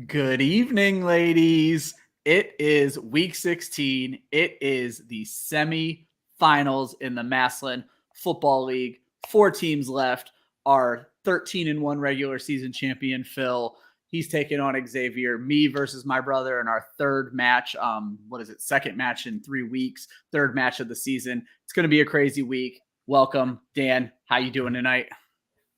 Good evening, ladies. It is week 16. It is the semi-finals in the Maslin Football League. 4 teams left. Our 13-1 regular season champion, Phil, he's taking on Xavier. Me versus my brother in our third match. Second match in 3 weeks. Third match of the season. It's going to be a crazy week. Welcome, Dan. How you doing tonight?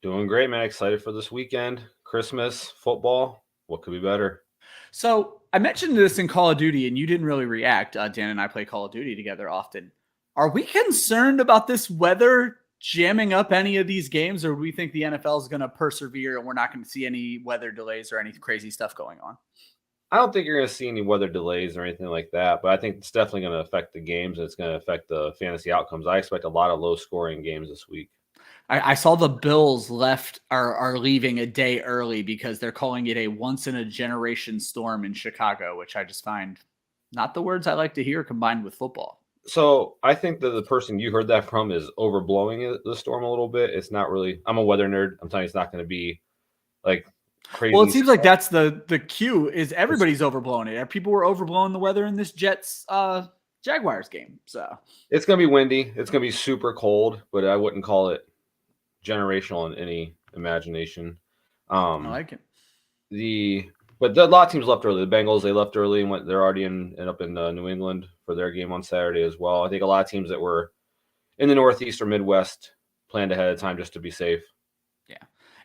Doing great, man. Excited for this weekend. Christmas, football. What could be better? So I mentioned this in Call of Duty, and you didn't really react. Dan and I play Call of Duty together often. Are we concerned about this weather jamming up any of these games, or do we think the NFL is going to persevere and we're not going to see any weather delays or any crazy stuff going on? I don't think you're going to see any weather delays or anything like that, but I think it's definitely going to affect the games and it's going to affect the fantasy outcomes. I expect a lot of low-scoring games this week. I saw the Bills are leaving a day early because they're calling it a once-in-a-generation storm in Chicago, which I just find not the words I like to hear combined with football. So I think that the person you heard that from is overblowing the storm a little bit. It's not really – I'm a weather nerd. I'm telling you it's not going to be like crazy. Well, it seems like that's the cue is everybody's overblowing it. People were overblowing the weather in this Jets Jaguars game. So it's going to be windy. It's going to be super cold, but I wouldn't call it generational in any imagination. I like it. But a lot of teams left early. The Bengals, they left early and they're already up in New England for their game on Saturday as well. I think a lot of teams that were in the Northeast or Midwest planned ahead of time just to be safe. Yeah.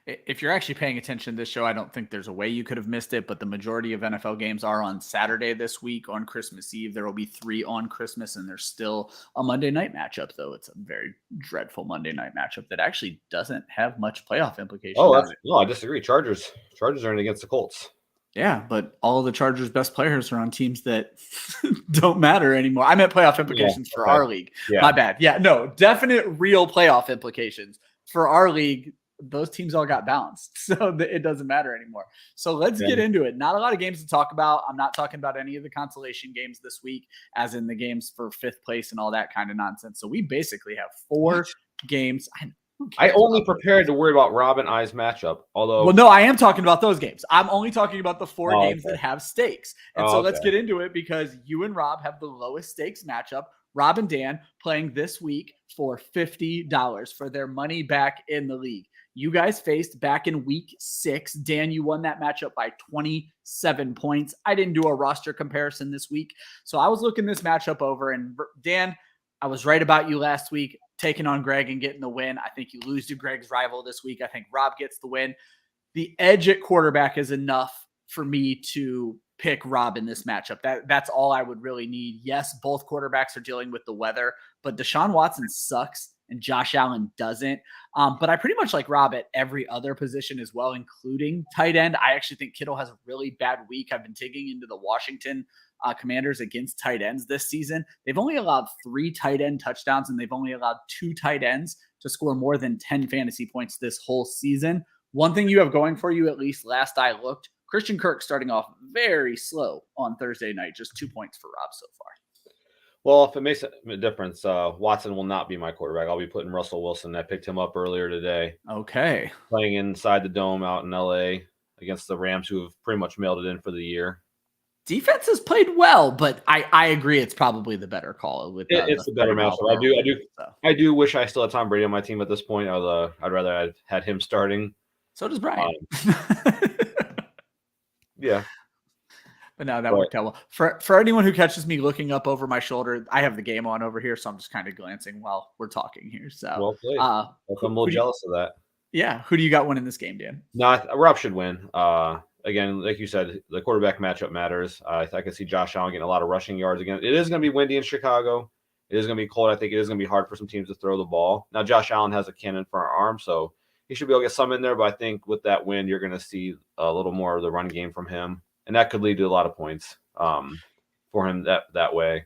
If you're actually paying attention to this show, I don't think there's a way you could have missed it, but the majority of NFL games are on Saturday this week on Christmas Eve. There will be 3 on Christmas, and there's still a Monday night matchup, though. It's a very dreadful Monday night matchup that actually doesn't have much playoff implications. No, I disagree. Chargers are in against the Colts. Yeah, but all of the Chargers' best players are on teams that don't matter anymore. I meant playoff implications for our league. Yeah. My bad. Yeah, no, definite real playoff implications. For our league, those teams all got bounced, so it doesn't matter anymore. So let's get into it. Not a lot of games to talk about. I'm not talking about any of the consolation games this week, as in the games for 5th place and all that kind of nonsense. So we basically have 4 games. I only prepared to worry about Rob and I's matchup. Well, no, I am talking about those games. I'm only talking about the 4 games that have stakes. And so let's get into it because you and Rob have the lowest stakes matchup. Rob and Dan playing this week for $50 for their money back in the league. You guys faced back in week 6. Dan, you won that matchup by 27 points. I didn't do a roster comparison this week. So I was looking this matchup over. And Dan, I was right about you last week, taking on Greg and getting the win. I think you lose to Greg's rival this week. I think Rob gets the win. The edge at quarterback is enough for me to pick Rob in this matchup. That's all I would really need. Yes, both quarterbacks are dealing with the weather, but Deshaun Watson sucks and Josh Allen doesn't. But I pretty much like Rob at every other position as well, including tight end. I actually think Kittle has a really bad week. I've been digging into the Washington Commanders against tight ends this season. They've only allowed 3 tight end touchdowns, and they've only allowed 2 tight ends to score more than 10 fantasy points this whole season. One thing you have going for you, at least last I looked, Christian Kirk starting off very slow on Thursday night, just 2 points for Rob so far. Well, if it makes a difference, Watson will not be my quarterback. I'll be putting Russell Wilson. I picked him up earlier today. Okay. Playing inside the dome out in LA against the Rams, who have pretty much mailed it in for the year. Defense has played well, but I agree it's probably the better call. It's the better matchup. I do wish I still had Tom Brady on my team at this point. I'd rather I had him starting. So does Brian. Yeah. But no, that worked out well. For anyone who catches me looking up over my shoulder, I have the game on over here, so I'm just kind of glancing while we're talking here. So well played. I'm a little jealous of that. Yeah. Who do you got winning this game, Dan? No, Rob should win. Again, like you said, the quarterback matchup matters. I can see Josh Allen getting a lot of rushing yards again. It is going to be windy in Chicago. It is going to be cold. I think it is going to be hard for some teams to throw the ball. Now, Josh Allen has a cannon for an arm, so he should be able to get some in there. But I think with that win, you're going to see a little more of the run game from him, and that could lead to a lot of points for him that way.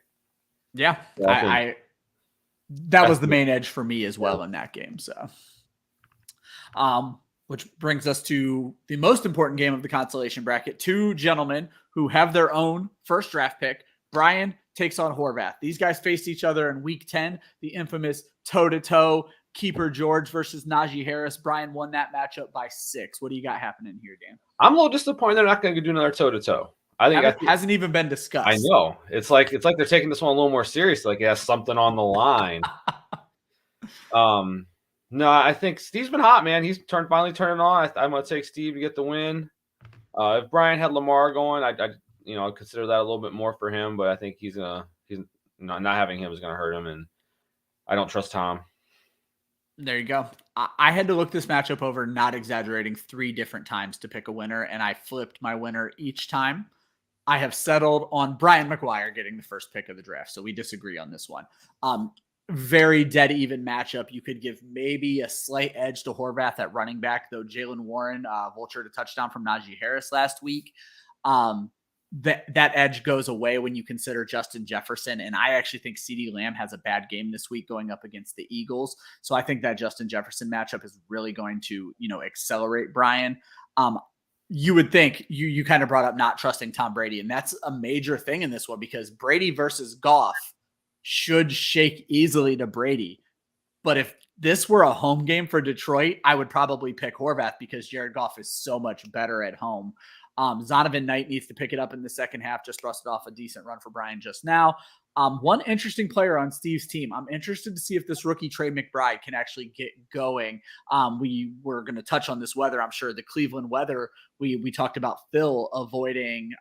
Yeah, that was the main edge for me as well in that game. So, which brings us to the most important game of the consolation bracket. 2 gentlemen who have their own first draft pick. Brian takes on Horvath. These guys faced each other in week 10, the infamous toe-to-toe Keeper George versus Najee Harris. Brian won that matchup by 6. What do you got happening here, Dan? I'm a little disappointed they're not going to do another toe-to-toe. I think it hasn't even been discussed. I know. It's like they're taking this one a little more seriously, like it has something on the line. No, I think Steve's been hot, man. He's finally turning on. I'm going to take Steve to get the win. If Brian had Lamar going, I'd consider that a little bit more for him, but I think he's not having him is going to hurt him, and I don't trust Tom. There you go. I had to look this matchup over, not exaggerating, 3 different times to pick a winner, and I flipped my winner each time. I have settled on Brian McGuire getting the first pick of the draft, so we disagree on this one. Very dead even matchup. You could give maybe a slight edge to Horvath at running back, though Jaylen Warren vultured a touchdown from Najee Harris last week. That edge goes away when you consider Justin Jefferson. And I actually think CeeDee Lamb has a bad game this week going up against the Eagles. So I think that Justin Jefferson matchup is really going to, accelerate Brian. You would think you kind of brought up not trusting Tom Brady. And that's a major thing in this one because Brady versus Goff should shake easily to Brady. But if this were a home game for Detroit, I would probably pick Horvath because Jared Goff is so much better at home. Zonovan Knight needs to pick it up in the second half. Just rusted off a decent run for Brian just now. One interesting player on Steve's team. I'm interested to see if this rookie Trey McBride can actually get going. We were going to touch on this weather. I'm sure the Cleveland weather. We talked about Phil avoiding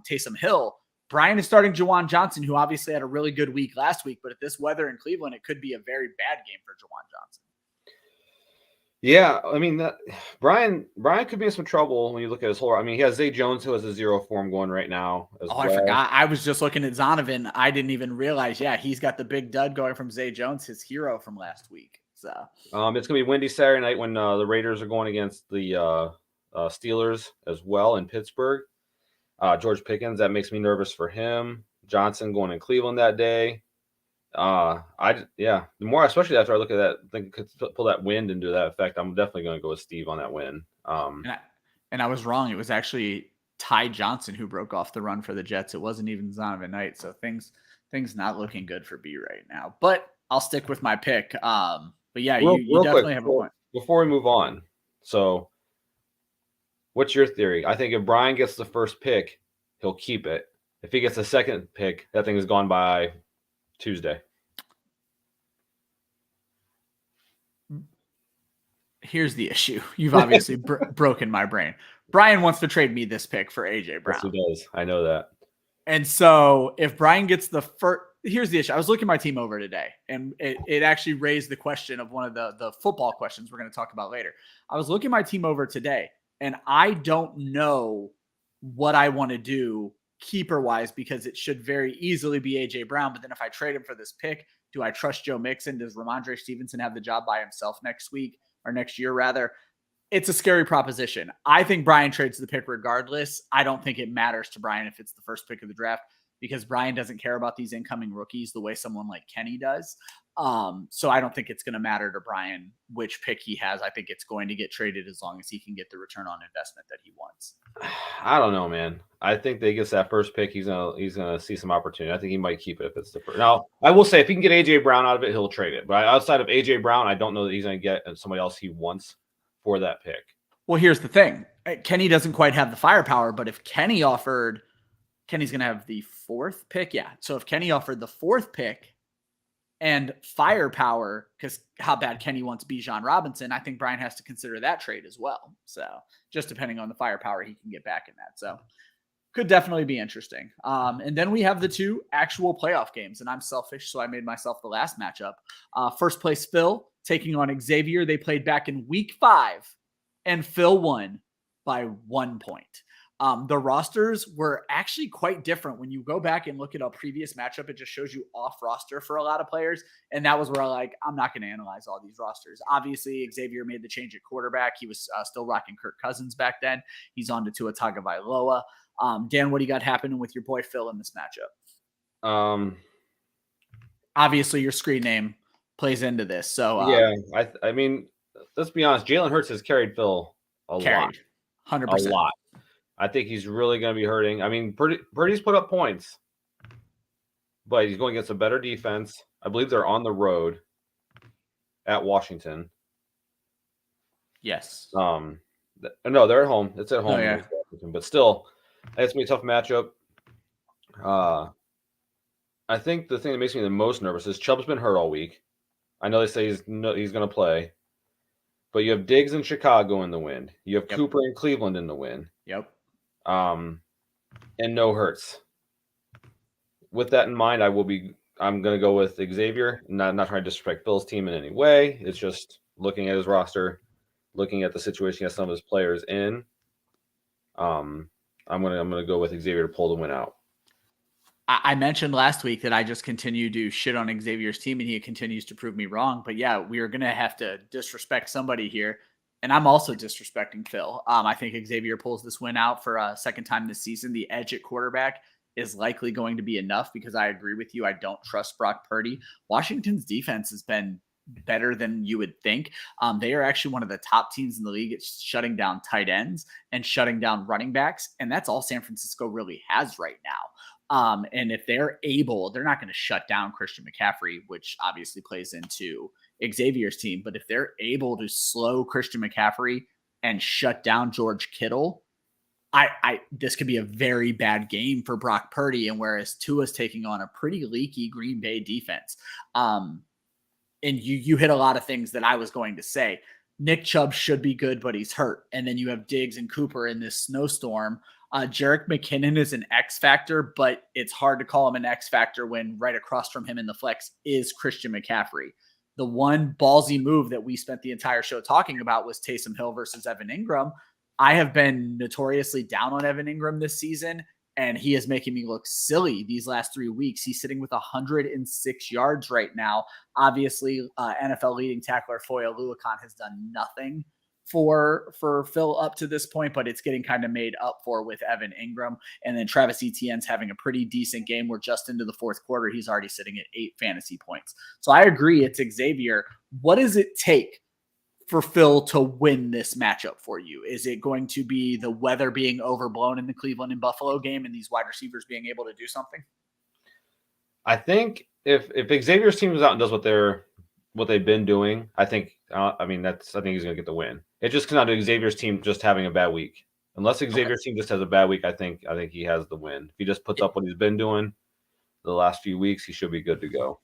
Taysom Hill. Brian is starting Juwan Johnson, who obviously had a really good week last week. But at this weather in Cleveland, it could be a very bad game for Juwan Johnson. Yeah, I mean, Brian could be in some trouble when you look at his whole. I mean, he has Zay Jones, who has a 0 form going right now. I forgot. I was just looking at Zonovan. I didn't even realize. Yeah, he's got the big dud going from Zay Jones, his hero from last week. So it's going to be windy Saturday night when the Raiders are going against the Steelers as well in Pittsburgh. George Pickens, that makes me nervous for him. Johnson going in Cleveland that day. The more, especially after I look at that, I think could pull that wind into that effect. I'm definitely going to go with Steve on that win. And I was wrong. It was actually Ty Johnson who broke off the run for the Jets. It wasn't even Zonovan Knight. So things not looking good for B right now. But I'll stick with my pick. But yeah, you definitely have a point. Before we move on, so what's your theory? I think if Brian gets the first pick, he'll keep it. If he gets the second pick, that thing is gone by Tuesday. Here's the issue. You've obviously broken my brain. Brian wants to trade me this pick for AJ Brown. Yes, he does. I know that. And so if Brian gets the first, here's the issue. I was looking my team over today, and it actually raised the question of one of the football questions we're going to talk about later. I was looking my team over today, and I don't know what I want to do keeper-wise because it should very easily be AJ Brown. But then if I trade him for this pick, do I trust Joe Mixon? Does Ramondre Stevenson have the job by himself next week or next year, rather? It's a scary proposition. I think Brian trades the pick regardless. I don't think it matters to Brian if it's the first pick of the draft because Brian doesn't care about these incoming rookies the way someone like Kenny does. So I don't think it's going to matter to Brian which pick he has. I think it's going to get traded as long as he can get the return on investment that he wants. I don't know, man. I think that he gets that first pick. He's gonna see some opportunity. I think he might keep it if it's the first. Now, I will say if he can get AJ Brown out of it, he'll trade it. But outside of AJ Brown, I don't know that he's going to get somebody else he wants for that pick. Well, here's the thing. Kenny doesn't quite have the firepower, but if Kenny's going to have the 4th pick. Yeah. So if Kenny offered the 4th pick and firepower, because how bad Kenny wants Bijan Robinson, I think Brian has to consider that trade as well. So just depending on the firepower he can get back in that. So could definitely be interesting. And then we have the 2 actual playoff games, and I'm selfish, so I made myself the last matchup. First place Phil taking on Xavier. They played back in week 5, and Phil won by 1 point. The rosters were actually quite different. When you go back and look at a previous matchup, it just shows you off roster for a lot of players. And that was where I'm not going to analyze all these rosters. Obviously, Xavier made the change at quarterback. He was still rocking Kirk Cousins back then. He's on to Tua Tagovailoa. Dan, what do you got happening with your boy Phil in this matchup? Obviously, your screen name plays into this. So yeah, I mean, let's be honest. Jalen Hurts has carried Phil a lot. 100%. A lot. I think he's really going to be hurting. I mean, Purdy's put up points, but he's going against a better defense. I believe they're on the road. at Washington. Yes. No, they're at home. It's at home, yeah. But still, it's gonna be a tough matchup. I think the thing that makes me the most nervous is Chubb's been hurt all week. I know they say he's going to play, but you have Diggs in Chicago in the win. You have Cooper in Cleveland in the win. Yep. And no Hurts. With that in mind, I'm going to go with Xavier. Not trying to disrespect Phil's team in any way. It's just looking at his roster, looking at the situation he has some of his players in. I'm gonna go with Xavier to pull the win out. I mentioned last week that I just continue to shit on Xavier's team, and he continues to prove me wrong. But yeah, we are going to have to disrespect somebody here. And I'm also disrespecting Phil. I think Xavier pulls this win out for a second time this season. The edge at quarterback is likely going to be enough because I agree with you. I don't trust Brock Purdy. Washington's defense has been better than you would think. They are actually one of the top teams in the league at shutting down tight ends and shutting down running backs. And that's all San Francisco really has right now. And if they're able, they're not going to shut down Christian McCaffrey, which obviously plays into Xavier's team. But if they're able to slow Christian McCaffrey and shut down George Kittle, this could be a very bad game for Brock Purdy. And whereas Tua's taking on a pretty leaky Green Bay defense, and you hit a lot of things that I was going to say. Nick Chubb should be good, but he's hurt. And then you have Diggs and Cooper in this snowstorm. Jerick McKinnon is an X factor, but it's hard to call him an X factor when right across from him in the flex is Christian McCaffrey. The one ballsy move that we spent the entire show talking about was Taysom Hill versus Evan Ingram. I have been notoriously down on Evan Ingram this season, and he is making me look silly these last 3 weeks. He's sitting with 106 yards right now. Obviously, NFL leading tackler Foya Luakon has done nothing for Phil up to this point, but it's getting kind of made up for with Evan Ingram. And then Travis Etienne's having a pretty decent game. We're just into the fourth quarter. He's already sitting at 8 fantasy points. So I agree, it's Xavier. What does it take for Phil to win this matchup for you? Is it going to be the weather being overblown in the Cleveland and Buffalo game and these wide receivers being able to do something? I think if Xavier's team is out and does what they've been doing, I think I think he's going to get the win. It just comes down to Xavier's team just having a bad week. Unless Xavier's team just has a bad week, I think he has the win. If he just puts up what he's been doing the last few weeks, he should be good to go.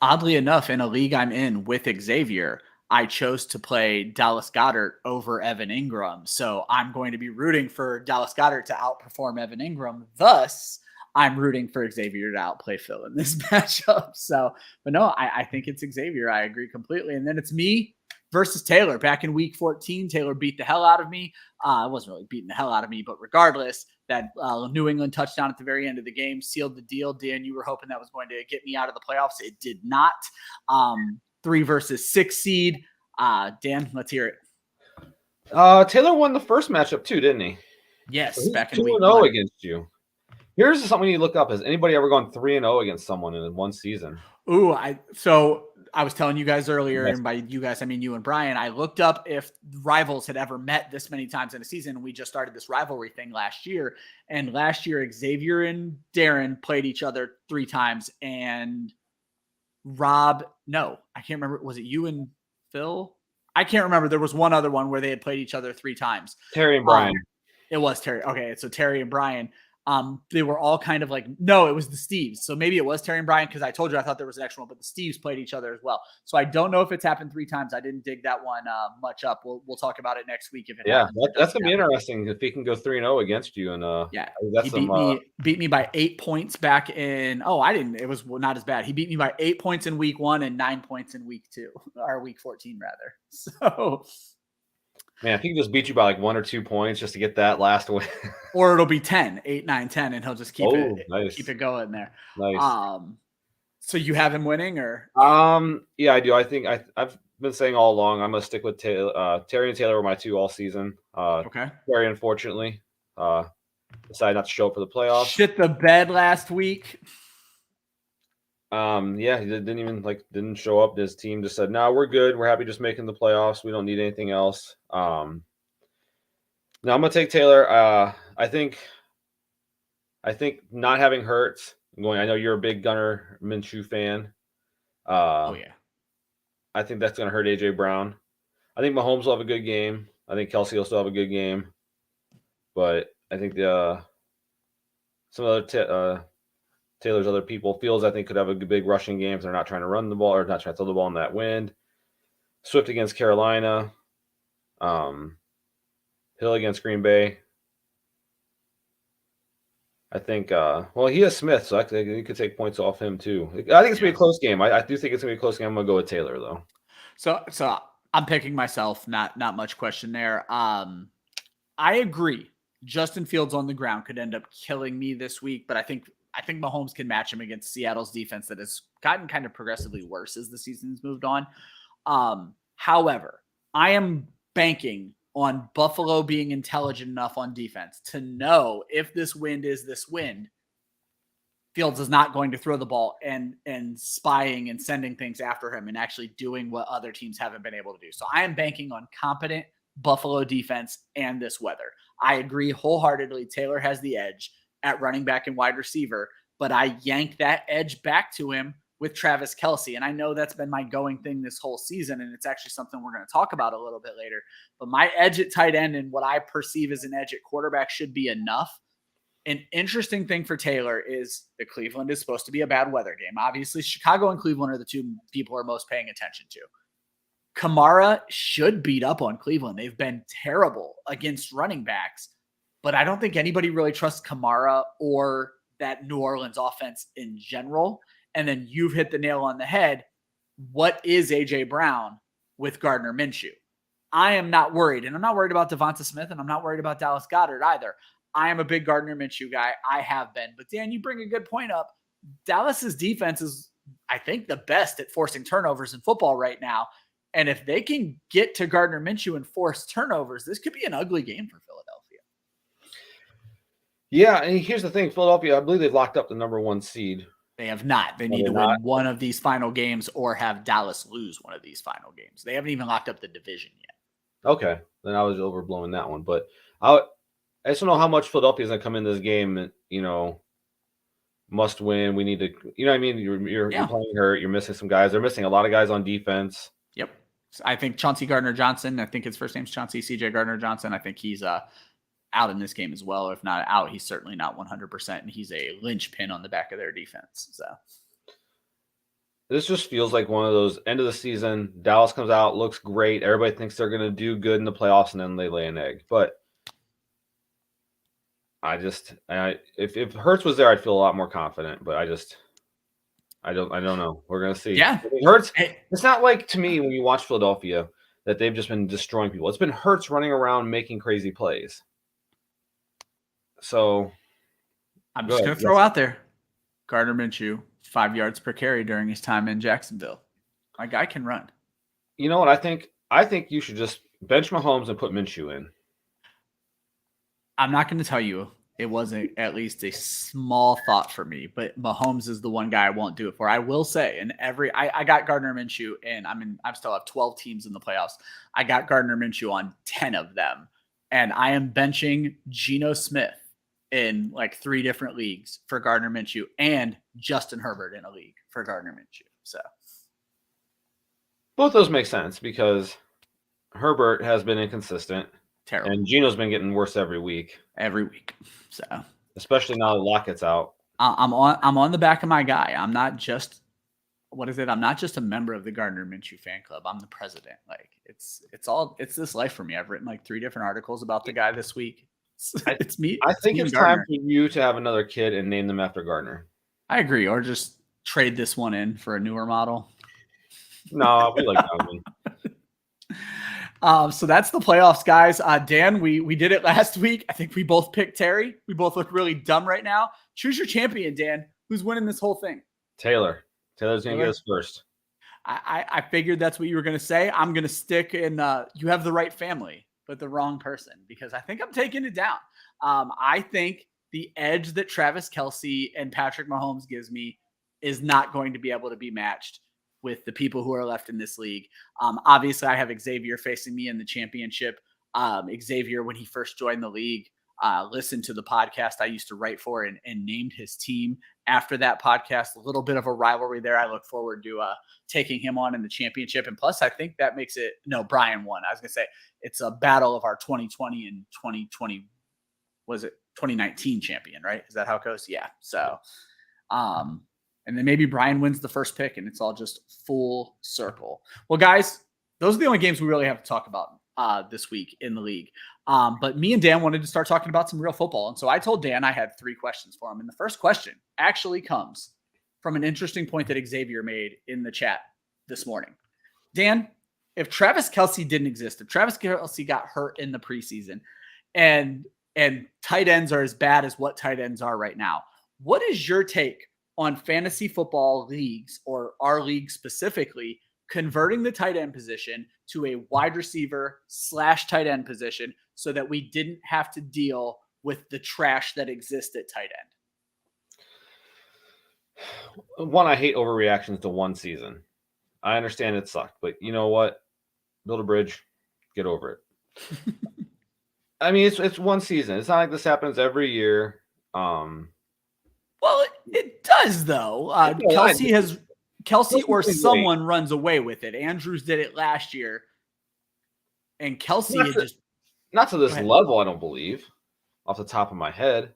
Oddly enough, in a league I'm in with Xavier, I chose to play Dallas Goedert over Evan Ingram. So I'm going to be rooting for Dallas Goedert to outperform Evan Ingram. Thus, I'm rooting for Xavier to outplay Phil in this matchup. So, but no, I think it's Xavier. I agree completely. And then it's me versus Taylor. Back in week 14, Taylor beat the hell out of me. It wasn't really beating the hell out of me, but regardless, that New England touchdown at the very end of the game sealed the deal. Dan, you were hoping that was going to get me out of the playoffs. It did not. 3 versus 6 seed. Dan, let's hear it. Taylor won the first matchup too, didn't he? Yes, so back in week 2-0 against you. Here's something you look up. Has anybody ever gone 3-0 against someone in one season? Ooh, so I was telling you guys earlier, and by you guys, I mean you and Brian, I looked up if rivals had ever met this many times in a season. We just started this rivalry thing last year. And last year, Xavier and Darren played each other 3 times. And Rob, no, I can't remember. Was it you and Phil? I can't remember. There was one other one where they had played each other 3 times. Terry and Brian. It was Terry. Okay, so Terry and Brian. They were all kind of like, no, it was the Steves. So maybe it was Terry and Brian because I told you I thought there was an extra one, but the Steves played each other as well. So I don't know if it's happened 3 times. I didn't dig that one much up. We'll talk about it next week if it happens. That's gonna be interesting if he can go 3-0 against you. And that's he beat me by 8 points back in. Oh, I didn't. It was not as bad. He beat me by 8 points in week 1 and 9 points in week 2 or week 14 rather. So. Man, if he can just beat you by like 1 or 2 points just to get that last win. Or it'll be 10, 8, 9, 10, and he'll just keep it going there. Nice. So you have him winning or? Yeah, I do. I think I've been saying all along I'm gonna stick with Taylor. Terry and Taylor were my 2 all season. Okay. Terry unfortunately decided not to show up for the playoffs. Shit the bed last week. Yeah, he didn't show up. His team just said, "No, we're good. We're happy just making the playoffs. We don't need anything else." Now I'm gonna take Taylor. I think not having Hurts. I know you're a big Gunnar Minshew fan. Oh yeah. I think that's going to hurt A.J. Brown. I think Mahomes will have a good game. I think Kelsey will still have a good game. But I think some other Taylor's other people, Fields, I think, could have a big rushing game if they're not trying to run the ball or not trying to throw the ball in that wind. Swift against Carolina. Hill against Green Bay. I think, he has Smith, so I think you could take points off him too. I think it's going to be a close game. I do think it's going to be a close game. I'm going to go with Taylor, though. So I'm picking myself. Not much question there. I agree. Justin Fields on the ground could end up killing me this week, but I think Mahomes can match him against Seattle's defense that has gotten kind of progressively worse as the season's moved on. However, I am banking on Buffalo being intelligent enough on defense to know if this wind is this wind, Fields is not going to throw the ball and spying and sending things after him and actually doing what other teams haven't been able to do. So I am banking on competent Buffalo defense and this weather. I agree wholeheartedly. Taylor has the edge at running back and wide receiver, but I yank that edge back to him with Travis Kelce. And I know that's been my going thing this whole season, and it's actually something we're going to talk about a little bit later. But my edge at tight end and what I perceive as an edge at quarterback should be enough. An interesting thing for Taylor is that Cleveland is supposed to be a bad weather game. Obviously, Chicago and Cleveland are the two people are most paying attention to. Kamara should beat up on Cleveland. They've been terrible against running backs, but I don't think anybody really trusts Kamara or that New Orleans offense in general. And then you've hit the nail on the head. What is A.J. Brown with Gardner Minshew? I am not worried, and I'm not worried about Devonta Smith, and I'm not worried about Dallas Goedert either. I am a big Gardner Minshew guy. I have been. But, Dan, you bring a good point up. Dallas's defense is, I think, the best at forcing turnovers in football right now. And if they can get to Gardner Minshew and force turnovers, this could be an ugly game for Philadelphia. Yeah, and here's the thing. Philadelphia, I believe they've locked up the number 1 seed. They have not. They need to win one of these final games or have Dallas lose one of these final games. They haven't even locked up the division yet. Okay. Then I was overblowing that one. But I just don't know how much Philadelphia is going to come in this game, must win. We need to, what I mean? You're playing hurt. You're missing some guys. They're missing a lot of guys on defense. Yep. I think Chauncey Gardner-Johnson, I think his first name's Chauncey C.J. Gardner-Johnson. I think he's out in this game as well. If not out, he's certainly not 100%, and he's a linchpin on the back of their defense. So this just feels like one of those end of the season. Dallas comes out, looks great. Everybody thinks they're going to do good in the playoffs, and then they lay an egg. But if Hurts was there, I'd feel a lot more confident. But I don't know. We're going to see. Yeah. Hurts. It's not like, to me, when you watch Philadelphia, that they've just been destroying people. It's been Hurts running around making crazy plays. So I'm just going to throw out there, Gardner Minshew, 5 yards per carry during his time in Jacksonville. My guy can run. You know what? I think you should just bench Mahomes and put Minshew in. I'm not going to tell you it wasn't at least a small thought for me, but Mahomes is the one guy I won't do it for. I will say, I got Gardner Minshew, and I still have 12 teams in the playoffs. I got Gardner Minshew on 10 of them, and I am benching Geno Smith in like 3 different leagues for Gardner Minshew and Justin Herbert in a league for Gardner Minshew. So both those make sense because Herbert has been inconsistent. Terrible. And Geno's been getting worse every week. So especially now that Lockett's out. I'm on the back of my guy. I'm not just I'm not just a member of the Gardner Minshew fan club. I'm the president. Like it's this life for me. I've written like 3 different articles about the guy this week. It's me. I think it's time for you to have another kid and name them after Gardner. I agree. Or just trade this one in for a newer model. No, we like that one. So that's the playoffs, guys. Dan, we did it last week. I think we both picked Terry. We both look really dumb right now. Choose your champion, Dan. Who's winning this whole thing? Taylor's going to get us first. I figured that's what you were going to say. I'm going to stick in you have the right family, but the wrong person, because I think I'm taking it down. I think the edge that Travis Kelce and Patrick Mahomes gives me is not going to be able to be matched with the people who are left in this league. Obviously, I have Xavier facing me in the championship. Xavier, when he first joined the league, listened to the podcast I used to write for and named his team after that podcast. A little bit of a rivalry there. I look forward to taking him on in the championship. And plus, I think that makes it, no, Brian won. I was going to say it's a battle of our 2020 and 2020, was it 2019 champion, right? Is that how it goes? Yeah. So, and then maybe Brian wins the first pick and it's all just full circle. Well, guys, those are the only games we really have to talk about this week in the league. But me and Dan wanted to start talking about some real football. And so I told Dan I had 3 questions for him. And the first question actually comes from an interesting point that Xavier made in the chat this morning. Dan, if Travis Kelce didn't exist, if Travis Kelce got hurt in the preseason and tight ends are as bad as what tight ends are right now, what is your take on fantasy football leagues, or our league specifically, converting the tight end position to a wide receiver / tight end position so that we didn't have to deal with the trash that exists at tight end? One, I hate overreactions to one season. I understand it sucked, but you know what? Build a bridge, get over it. I mean, it's one season. It's not like this happens every year. Well, it does though. Kelce or someone runs away with it. Andrews did it last year, and Kelce not to this level. I don't believe, off the top of my head.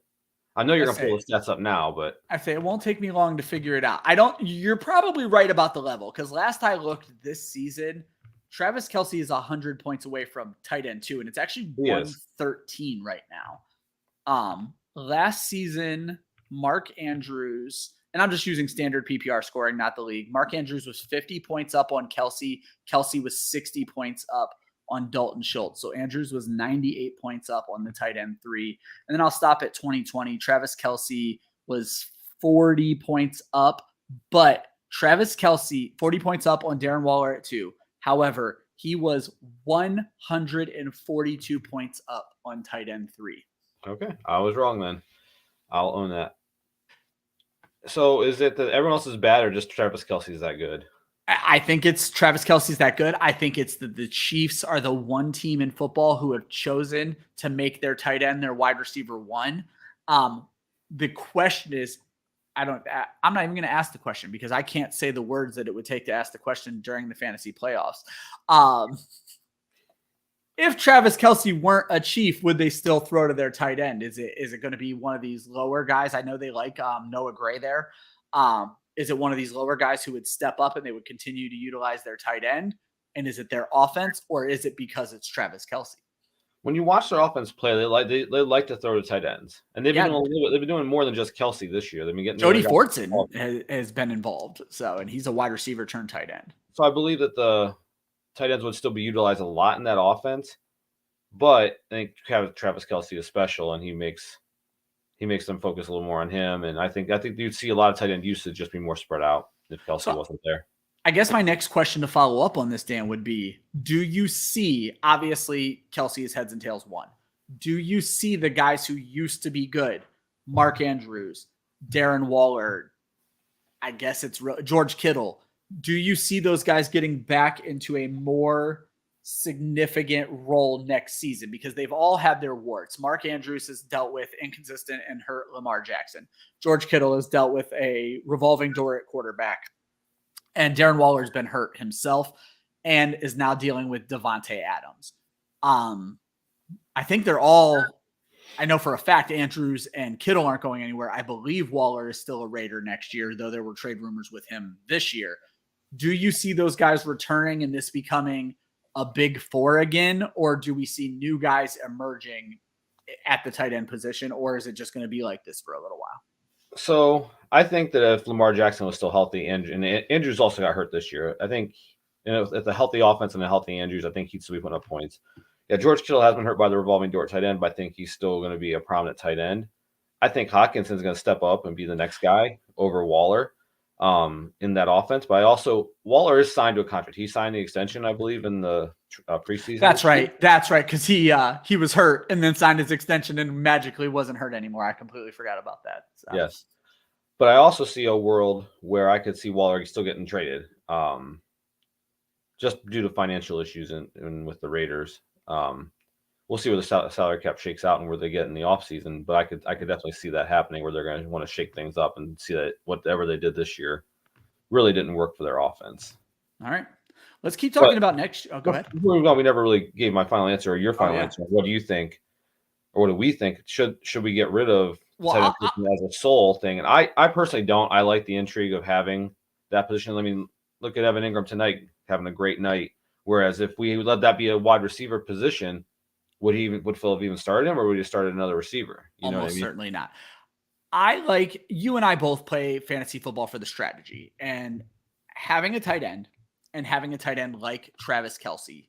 I know you're gonna pull the stats up now, but I say it won't take me long to figure it out. You're probably right about the level, because last I looked this season, Travis Kelce is 100 points away from tight end 2, and it's actually 113 right now. Last season, Mark Andrews, and I'm just using standard PPR scoring, not the league. Mark Andrews was 50 points up on Kelce. Kelce was 60 points up on Dalton Schultz. So Andrews was 98 points up on the tight end 3. And then I'll stop at 2020. Travis Kelce was 40 points up, but Travis Kelce, 40 points up on Darren Waller at 2. However, he was 142 points up on tight end 3. Okay. I was wrong then. I'll own that. So is it that everyone else is bad, or just Travis Kelce is that good? I think it's Travis Kelce's that good. I think it's the Chiefs are the one team in football who have chosen to make their tight end their wide receiver 1. The question is, I'm not even going to ask the question because I can't say the words that it would take to ask the question during the fantasy playoffs. If Travis Kelce weren't a Chief, would they still throw to their tight end? Is it going to be one of these lower guys? I know they like Noah Gray there. Is it one of these lower guys who would step up and they would continue to utilize their tight end? And is it their offense, or is it because it's Travis Kelce? When you watch their offense play, they like to throw to tight ends, and they've been doing more than just Kelce this year. They've been getting Jody Fortson has been involved, and he's a wide receiver turned tight end. So I believe that the tight ends would still be utilized a lot in that offense, but I think Travis Kelce is special, and he makes them focus a little more on him. And I think you'd see a lot of tight end usage just be more spread out if Kelce wasn't there. I guess my next question to follow up on this, Dan, would be, do you see, obviously Kelce is heads and tails 1. Do you see the guys who used to be good, Mark Andrews, Darren Waller, I guess it's George Kittle, do you see those guys getting back into a more significant role next season? Because they've all had their warts. Mark Andrews has dealt with inconsistent and hurt Lamar Jackson. George Kittle has dealt with a revolving door at quarterback. And Darren Waller's been hurt himself and is now dealing with Devontae Adams. I think they're all, I know for a fact Andrews and Kittle aren't going anywhere. I believe Waller is still a Raider next year, though there were trade rumors with him this year. Do you see those guys returning and this becoming a big 4 again, or do we see new guys emerging at the tight end position, or is it just going to be like this for a little while? So I think that if Lamar Jackson was still healthy, and Andrews also got hurt this year, I think if a healthy offense and a healthy Andrews, I think he'd still be putting up points. Yeah, George Kittle has been hurt by the revolving door tight end, but I think he's still going to be a prominent tight end. I think Hawkinson's going to step up and be the next guy over Waller in that offense. But Waller is signed to a contract. He signed the extension, I believe, in the preseason. That's right. Because he was hurt and then signed his extension and magically wasn't hurt anymore. I completely forgot about that. So. Yes. But I also see a world where I could see Waller still getting traded just due to financial issues and with the Raiders. We'll we'll see where the salary cap shakes out and where they get in the offseason. But I could definitely see that happening where they're going to want to shake things up and see that whatever they did this year really didn't work for their offense. All right. Let's keep talking about next. Oh, go ahead. We never really gave my final answer or your final answer. What do you think? Or what do we think? Should we get rid of tight end as a sole thing? And I personally don't. I like the intrigue of having that position. I mean, look at Evan Ingram tonight having a great night. Whereas if we let that be a wide receiver position, would Phillip even start him, or would he start another receiver? You know what I mean? Certainly not. I like, you and I both play fantasy football for the strategy, and having a tight end and having a tight end like Travis Kelce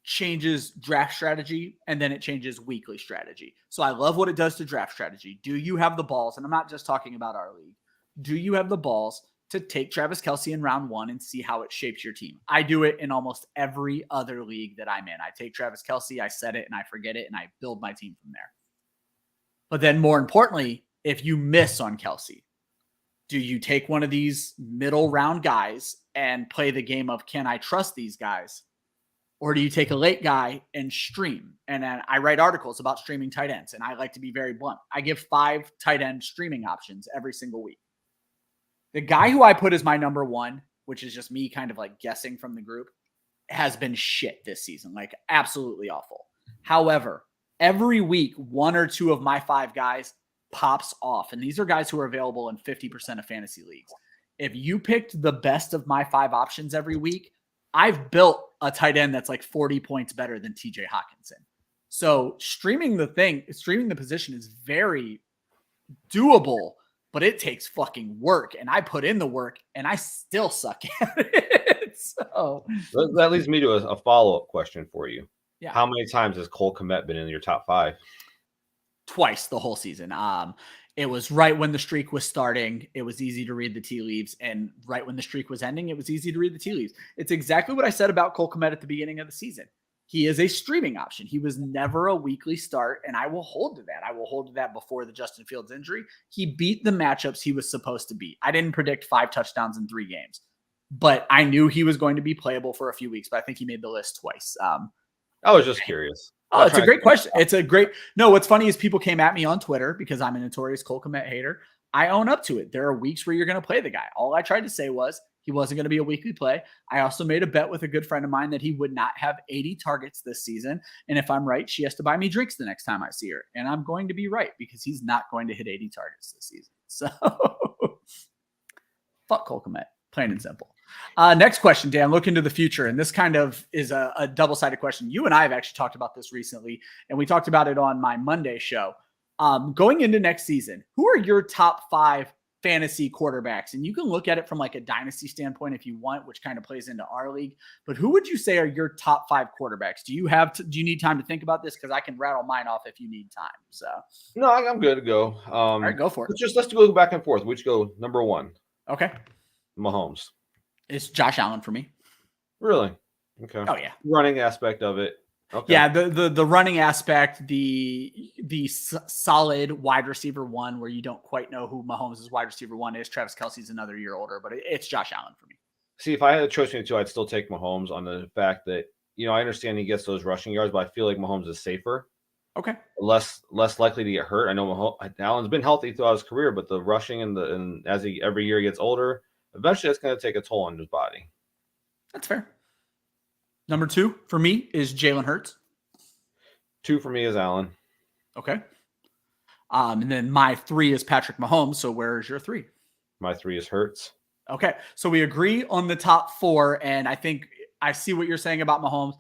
changes draft strategy, and then it changes weekly strategy. So I love what it does to draft strategy. Do you have the balls? And I'm not just talking about our league. Do you have the balls to take Travis Kelce in round 1 and see how it shapes your team? I do it in almost every other league that I'm in. I take Travis Kelce, I set it and I forget it, and I build my team from there. But then more importantly, if you miss on Kelce, do you take one of these middle round guys and play the game of, can I trust these guys? Or do you take a late guy and stream? And then I write articles about streaming tight ends, and I like to be very blunt. I give 5 tight end streaming options every single week. The guy who I put as my number 1, which is just me kind of like guessing from the group, has been shit this season, like absolutely awful. However, every week, 1 or 2 of my 5 guys pops off. And these are guys who are available in 50% of fantasy leagues. If you picked the best of my 5 options every week, I've built a tight end that's like 40 points better than TJ Hawkinson. So streaming the position is very doable, but it takes fucking work. And I put in the work and I still suck at it. So that leads me to a follow-up question for you. Yeah. How many times has Cole Kmet been in your top 5? Twice the whole season. It was right when the streak was starting. It was easy to read the tea leaves. And right when the streak was ending, it was easy to read the tea leaves. It's exactly what I said about Cole Kmet at the beginning of the season. He is a streaming option. He was never a weekly start, and I will hold to that. I will hold to that before the Justin Fields injury. He beat the matchups he was supposed to beat. I didn't predict 5 touchdowns in 3 games, but I knew he was going to be playable for a few weeks, but I think he made the list twice. I was just curious. Oh, it's a great question. No, what's funny is people came at me on Twitter because I'm a notorious Cole Kmet hater. I own up to it. There are weeks where you're going to play the guy. All I tried to say was he wasn't going to be a weekly play. I also made a bet with a good friend of mine that he would not have 80 targets this season. And if I'm right, she has to buy me drinks the next time I see her. And I'm going to be right because he's not going to hit 80 targets this season. So fuck Cole Kmet, plain and simple. Next question, Dan, look into the future. And this kind of is a double-sided question. You and I have actually talked about this recently, and we talked about it on my Monday show. Going into next season, who are your top 5 fantasy quarterbacks? And you can look at it from like a dynasty standpoint if you want, which kind of plays into our league. But who would you say are your top 5 quarterbacks? Do you need time to think about this? Because I can rattle mine off if you need time. So no, I'm good to go. All right, go for it. Let's go back and forth. Which go number 1? Okay. Mahomes. It's Josh Allen for me. Really? Okay. Oh yeah. Running aspect of it. Okay. Yeah, the running aspect, the solid wide receiver 1 where you don't quite know who Mahomes' wide receiver 1 is. Travis Kelce's another year older, but it's Josh Allen for me. See, if I had a choice between the 2, I'd still take Mahomes on the fact that, I understand he gets those rushing yards, but I feel like Mahomes is safer. Okay. Less likely to get hurt. I know Allen's been healthy throughout his career, but the rushing and as every year he gets older, eventually it's going to take a toll on his body. That's fair. Number 2 for me is Jalen Hurts. 2 for me is Allen. Okay. And then my 3 is Patrick Mahomes. So where is your 3? My 3 is Hurts. Okay. So we agree on the top 4. And I think I see what you're saying about Mahomes.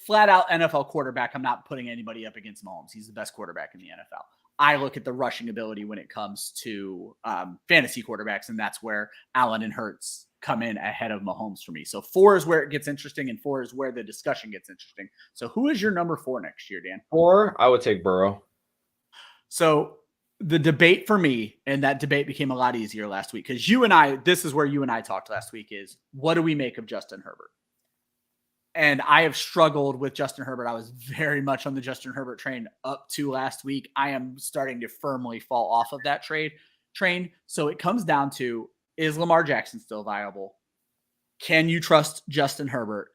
Flat out NFL quarterback. I'm not putting anybody up against Mahomes. He's the best quarterback in the NFL. I look at the rushing ability when it comes to fantasy quarterbacks, and that's where Allen and Hurts come in ahead of Mahomes for me. So 4 is where it gets interesting, and 4 is where the discussion gets interesting. So who is your number 4 next year, Dan? 4, I would take Burrow. So the debate for me, and that debate became a lot easier last week, because this is where you and I talked last week, is what do we make of Justin Herbert? And I have struggled with Justin Herbert. I was very much on the Justin Herbert train up to last week. I am starting to firmly fall off of that train. So it comes down to, is Lamar Jackson still viable? Can you trust Justin Herbert?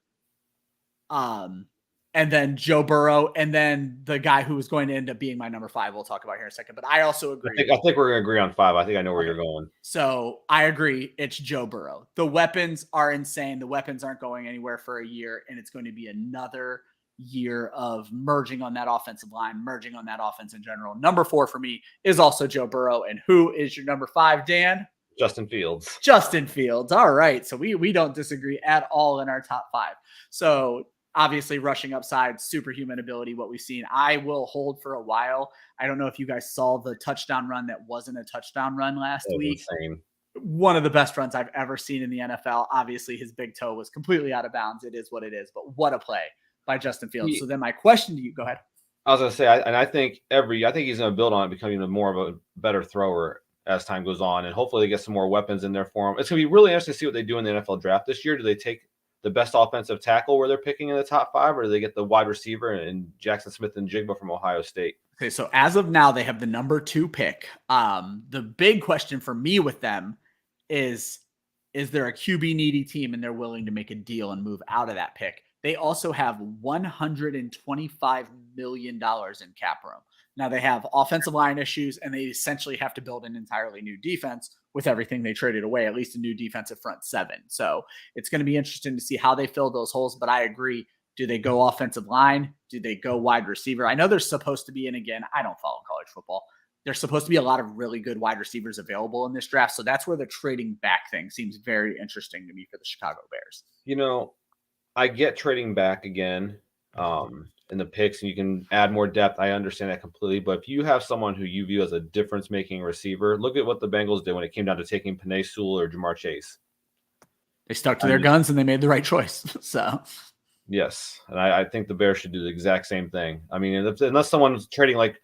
and then Joe Burrow, and then the guy who was going to end up being my number 5. We'll talk about here in a second. But I also agree. I think we're going to agree on 5. I think I know where you're going. So I agree. It's Joe Burrow. The weapons are insane. The weapons aren't going anywhere for a year, and it's going to be another year of merging on that offensive line, merging on that offense in general. Number 4 for me is also Joe Burrow. And who is your number 5, Dan? Justin Fields. Justin Fields. All right. So we don't disagree at all in our top 5. So obviously rushing upside, superhuman ability, what we've seen. I will hold for a while. I don't know if you guys saw the touchdown run that wasn't a touchdown run last week. Insane. One of the best runs I've ever seen in the NFL. Obviously his big toe was completely out of bounds. It is what it is, but what a play by Justin Fields. So then my question to you, go ahead. I was going to say, I think he's going to build on it, becoming more of a better thrower as time goes on, and hopefully they get some more weapons in there for him. It's going to be really interesting to see what they do in the NFL draft this year. Do they take the best offensive tackle where they're picking in the top 5, or do they get the wide receiver and Jackson Smith and Jigba from Ohio State? Okay, so as of now, they have the number 2 pick. The big question for me with them is there a QB needy team and they're willing to make a deal and move out of that pick? They also have $125 million in cap room. Now they have offensive line issues, and they essentially have to build an entirely new defense with everything they traded away, at least a new defensive front 7. So it's going to be interesting to see how they fill those holes. But I agree. Do they go offensive line? Do they go wide receiver? I know there's supposed to be, and again, I don't follow college football. There's supposed to be a lot of really good wide receivers available in this draft. So that's where the trading back thing seems very interesting to me for the Chicago Bears. You know, I get trading back again in the picks, and you can add more depth. I understand that completely. But if you have someone who you view as a difference-making receiver, look at what the Bengals did when it came down to taking Penei Sewell or Jamar Chase. They stuck to their guns, and they made the right choice. So, yes, and I think the Bears should do the exact same thing. I mean, unless someone's trading like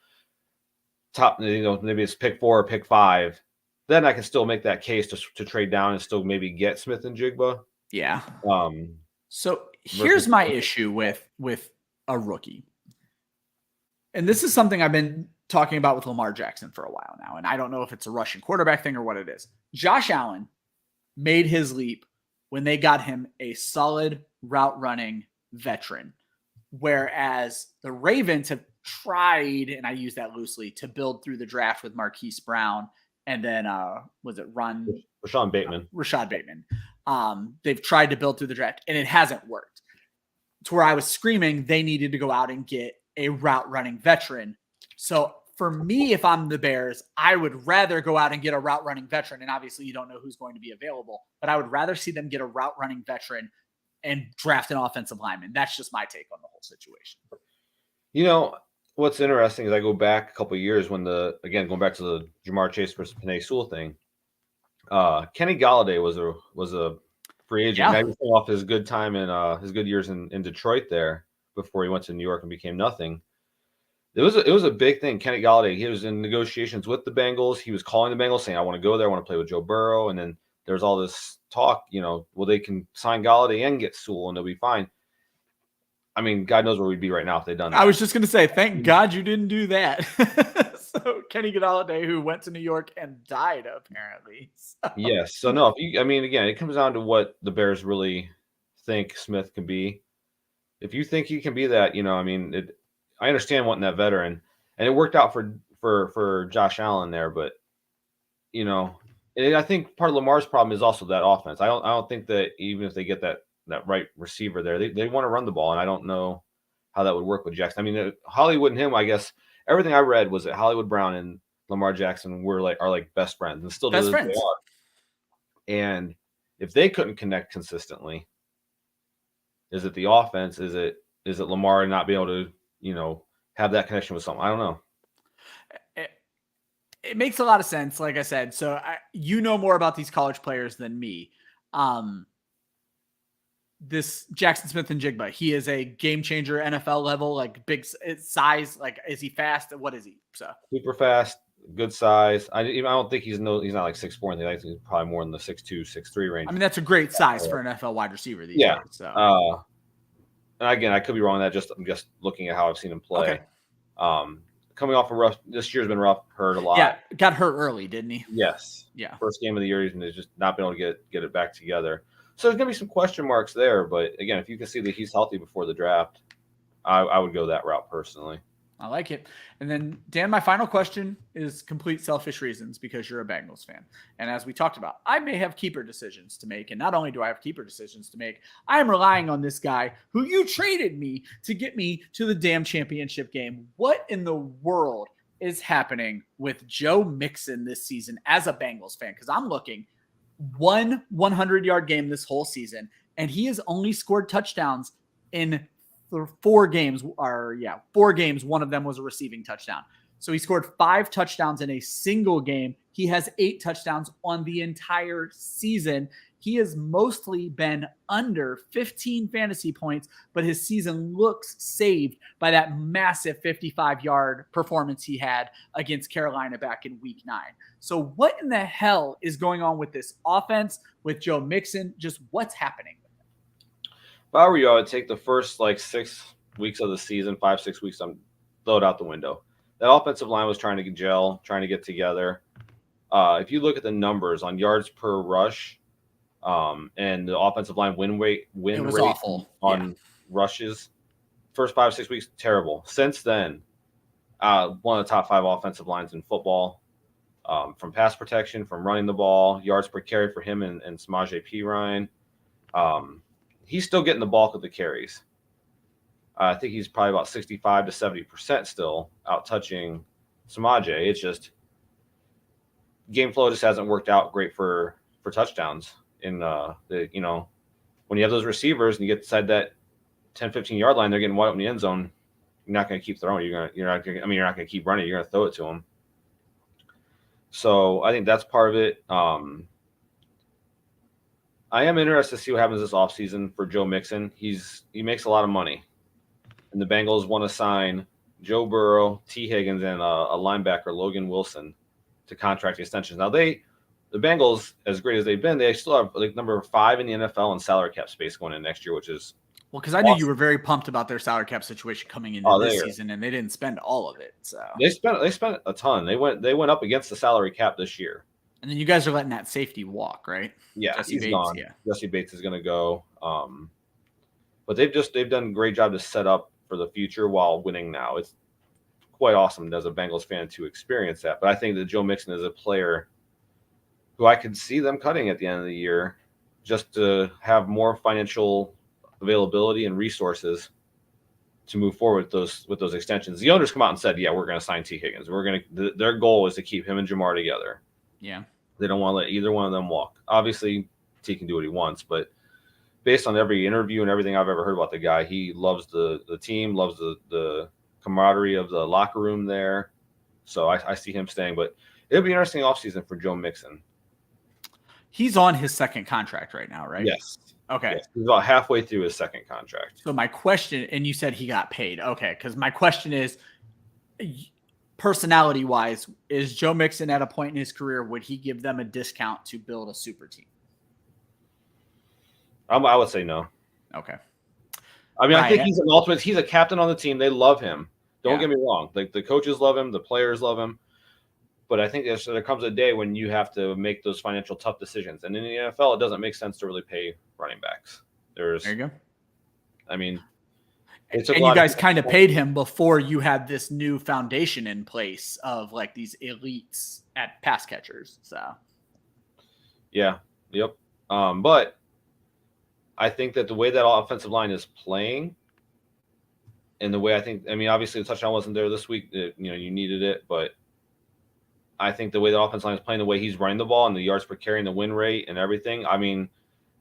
top, maybe it's pick 4 or pick 5, then I can still make that case to trade down and still maybe get Smith and Jigba. Yeah. So here's my issue with a rookie. And this is something I've been talking about with Lamar Jackson for a while now. And I don't know if it's a Russian quarterback thing or what it is. Josh Allen made his leap when they got him a solid route running veteran. Whereas the Ravens have tried, and I use that loosely, to build through the draft with Marquise Brown. And then Rashad Bateman. They've tried to build through the draft, and it hasn't worked. To where I was screaming, they needed to go out and get a route running veteran. So for me, if I'm the Bears, I would rather go out and get a route running veteran. And obviously you don't know who's going to be available, but I would rather see them get a route running veteran and draft an offensive lineman. That's just my take on the whole situation. You know, what's interesting is I go back a couple of years when going back to the Jamar Chase versus Penei Sewell thing. Kenny Galladay was a free agent. Yeah. He was off his good time and his good years in Detroit there before he went to New York and became nothing. It was a big thing. Kenny Galladay, he was in negotiations with the Bengals. He was calling the Bengals saying, I want to go there. I want to play with Joe Burrow. And then there's all this talk, well, they can sign Galladay and get Sewell and they'll be fine. I mean, God knows where we'd be right now if they'd done that. I was just going to say, thank God you didn't do that. So Kenny Galladay, who went to New York and died, apparently. So. Yes. So, no, again, it comes down to what the Bears really think Smith can be. If you think he can be that, I understand wanting that veteran. And it worked out for Josh Allen there. But, I think part of Lamar's problem is also that offense. I don't think that even if they get that right receiver there, they want to run the ball. And I don't know how that would work with Jackson. I mean, Hollywood and him, I guess, everything I read was that Hollywood Brown and Lamar Jackson are like best friends and still best friends. They are. And if they couldn't connect consistently, is it the offense? Is it Lamar not be able to, have that connection with someone? I don't know. It makes a lot of sense. Like I said, so you know more about these college players than me. This Jackson Smith and Jigba, he is a game changer, NFL level, like big size. Like, is he fast? What is he? So super fast, good size. I don't think he's not like 6'4". I think he's probably more in the 6'2", 6'3" range. I mean, that's a great size for an NFL wide receiver these days. So. And again, I could be wrong on that. I'm just looking at how I've seen him play. Okay. Coming off a rough, this year's been rough. Hurt a lot. Yeah, got hurt early, didn't he? Yes. Yeah. First game of the year, he's just not been able to get it back together. So there's gonna be some question marks there. But again, if you can see that he's healthy before the draft, I would go that route personally. I like it. And then, Dan, my final question is complete selfish reasons because you're a Bengals fan. And as we talked about, I may have keeper decisions to make. And not only do I have keeper decisions to make, I am relying on this guy who you traded me to get me to the damn championship game. What in the world is happening with Joe Mixon this season as a Bengals fan? Because I'm looking 100-yard game this whole season, and he has only scored touchdowns in 4 games. One of them was a receiving touchdown. So he scored 5 touchdowns in a single game. He has 8 touchdowns on the entire season. He has mostly been under 15 fantasy points, but his season looks saved by that massive 55-yard performance he had against Carolina back in week 9. So what in the hell is going on with this offense, with Joe Mixon? Just what's happening? If I were you, I would take the first 6 weeks of the season, 5-6 weeks, throw it out the window. That offensive line was trying to gel, trying to get together. If you look at the numbers on yards per rush, and the offensive line win rate awful on rushes, first 5-6 weeks, terrible. Since then, one of the top 5 offensive lines in football, from pass protection, from running the ball, yards per carry for him and Samaje Perine. He's still getting the bulk of the carries. I think he's probably about 65 to 70% still out touching Samaje. It's just game flow just hasn't worked out great for touchdowns. In when you have those receivers and you get inside that 10-15 yard line, they're getting wide open in the end zone. You're not going to keep throwing. You're not going to keep running. You're going to throw it to them. So I think that's part of it. I am interested to see what happens this offseason for Joe Mixon. He makes a lot of money. And the Bengals want to sign Joe Burrow, T. Higgins, and a linebacker, Logan Wilson, to contract extensions. Now, the Bengals, as great as they've been, they still have number 5 in the NFL in salary cap space going in next year, which is because I knew you were very pumped about their salary cap situation coming into this season, and they didn't spend all of it. So they spent a ton. They went up against the salary cap this year. And then you guys are letting that safety walk, right? Yeah, Jesse he's Bates, gone. Yeah. Jesse Bates is going to go. But they've done a great job to set up for the future while winning now. It's quite awesome as a Bengals fan to experience that. But I think that Joe Mixon is a player who I could see them cutting at the end of the year just to have more financial availability and resources to move forward with those extensions. The owners come out and said, "Yeah, we're going to sign T. Higgins. Their goal is to keep him and Jamar together." Yeah. They don't want to let either one of them walk. Obviously, T can do what he wants, but based on every interview and everything I've ever heard about the guy, he loves the team, loves the camaraderie of the locker room there. So I see him staying, but it'll be an interesting offseason for Joe Mixon. He's on his second contract right now, right? Yes. Okay. Yes. He's about halfway through his second contract. So my question, and you said he got paid. Okay. Because my question is, personality-wise, is Joe Mixon at a point in his career, would he give them a discount to build a super team? I would say no. Okay. I mean, I think he's an ultimate. He's a captain on the team. They love him. Don't get me wrong. Like the coaches love him, the players love him. But I think there comes a day when you have to make those financial tough decisions. And in the NFL, it doesn't make sense to really pay running backs. There you go. I mean, and you guys kind of paid him before you had this new foundation in place of these elites at pass catchers. So, yeah, yep. But I think that the way that offensive line is playing, and the way obviously the touchdown wasn't there this week. You needed it, but I think the way the offensive line is playing, the way he's running the ball, and the yards per carry, and the win rate, and everything. I mean,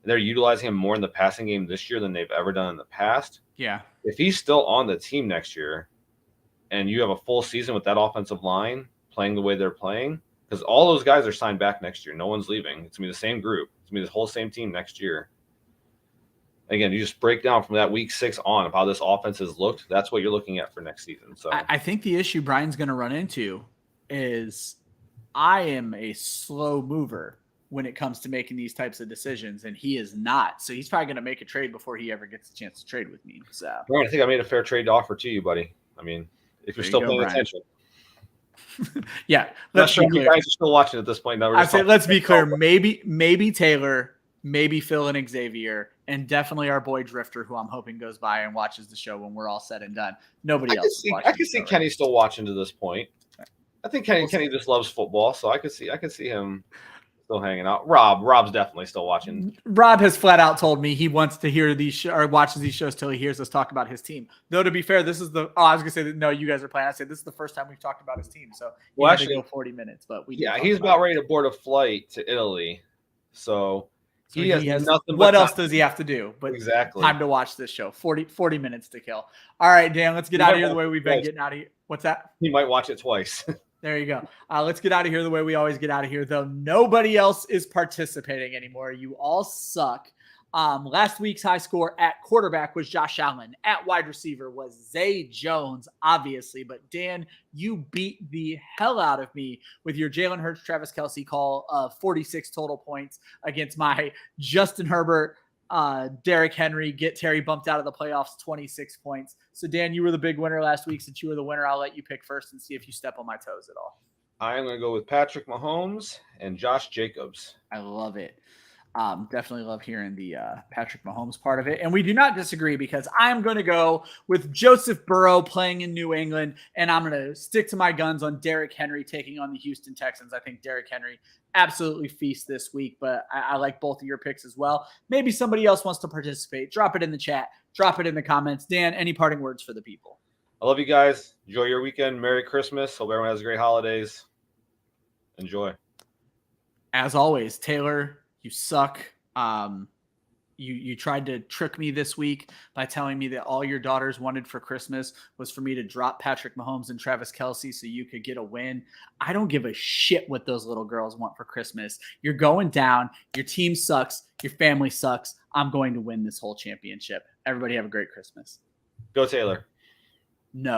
they're utilizing him more in the passing game this year than they've ever done in the past. Yeah. If he's still on the team next year and you have a full season with that offensive line playing the way they're playing, because all those guys are signed back next year. No one's leaving. It's going to be the same group. It's going to be the whole same team next year. Again, you just break down from that week 6 on of how this offense has looked. That's what you're looking at for next season. So I think the issue Brian's going to run into is I am a slow mover when it comes to making these types of decisions, and he is not. So he's probably going to make a trade before he ever gets a chance to trade with me. So Brian, I think I made a fair trade offer to you, buddy. I mean, if you're still paying attention. Yeah. Not sure you guys are still watching at this point. I'd say let's be clear. Maybe Taylor maybe Phil and Xavier, and definitely our boy Drifter, who I'm hoping goes by and watches the show when we're all said and done. Nobody else is watching. I can see Kenny still watching to this point. I think Kenny just loves football, so I could see him still hanging out. Rob's definitely still watching. Rob has flat out told me he wants to hear these or watches these shows till he hears us talk about his team. Though to be fair, this is the I was gonna say that no, you guys are playing. I said this is the first time we've talked about his team, so well, actually, go 40 minutes. But he's about ready to board a flight to Italy, so he has nothing. What else does he have to do? But exactly time to watch this show. 40 minutes to kill. All right, Dan, let's get out of here the way we've been getting out of here. What's that? He might watch it twice. There you go. Let's get out of here the way we always get out of here, though. Nobody else is participating anymore. You all suck. Last week's high score at quarterback was Josh Allen. At wide receiver was Zay Jones, obviously. But Dan, you beat the hell out of me with your Jalen Hurts, Travis Kelce call of 46 total points against my Justin Herbert, Derrick Henry, get Terry bumped out of the playoffs, 26 points. So, Dan, you were the big winner last week. Since you were the winner, I'll let you pick first and see if you step on my toes at all. I'm going to go with Patrick Mahomes and Josh Jacobs. I love it. Definitely love hearing the Patrick Mahomes part of it. And we do not disagree because I'm going to go with Joseph Burrow playing in New England, and I'm going to stick to my guns on Derrick Henry taking on the Houston Texans. I think Derrick Henry absolutely feasts this week, but I like both of your picks as well. Maybe somebody else wants to participate. Drop it in the chat. Drop it in the comments. Dan, any parting words for the people? I love you guys. Enjoy your weekend. Merry Christmas. Hope everyone has great holidays. Enjoy. As always, Taylor, you suck. You tried to trick me this week by telling me that all your daughters wanted for Christmas was for me to drop Patrick Mahomes and Travis Kelce so you could get a win. I don't give a shit what those little girls want for Christmas. You're going down. Your team sucks. Your family sucks. I'm going to win this whole championship. Everybody have a great Christmas. Go Taylor. No.